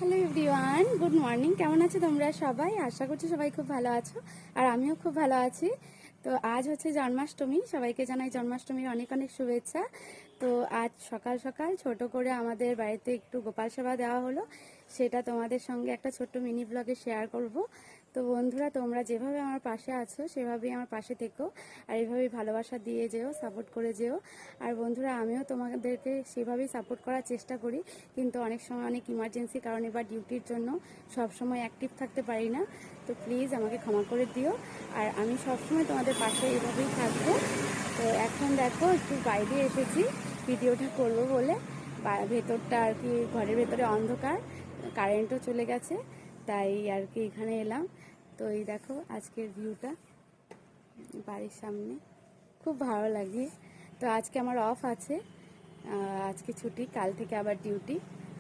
Hello everyone, good morning. কেমন আছো তোমরা সবাই? আশা করছি সবাই খুব ভালো আছো, আর আমিও খুব ভালো আছি। তো আজ হচ্ছে জন্মাষ্টমী, সবাইকে জানাই জন্মাষ্টমীর অনেক অনেক শুভেচ্ছা। তো আজ সকাল সকাল ছোট করে আমাদের বাড়িতে একটু গোপাল সেবা দেওয়া হলো, সেটা তোমাদের সঙ্গে একটা ছোট্ট মিনি ব্লগে শেয়ার করব। তো বন্ধুরা, তোমরা যেভাবে আমার পাশে আছো সেভাবেই আমার পাশে থেকো, আর এইভাবেই ভালোবাসা দিয়ে যেও, সাপোর্ট করে যেও। আর বন্ধুরা, আমিও তোমাদেরকে সেভাবেই সাপোর্ট করার চেষ্টা করি, কিন্তু অনেক সময় অনেক ইমার্জেন্সি কারণে বা ডিউটির জন্য সব সময় অ্যাক্টিভ থাকতে পারি না। তো প্লিজ আমাকে ক্ষমা করে দিও, আর আমি সবসময় তোমাদের পাশে এভাবেই থাকবো। তো এখন দেখো একটু বাইরে এসেছি ভিডিওটা করব বলে। ভেতরটা আর কি, ঘরের ভেতরে অন্ধকার, কারেন্টও চলে গেছে, তাই আর কি এখানে এলাম। তো এই দেখো আজকের ভিউটা বাড়ির সামনে, খুব ভালো লাগে। তো আজকে আমার অফ আছে, আজকে ছুটি, কাল থেকে আবার ডিউটি।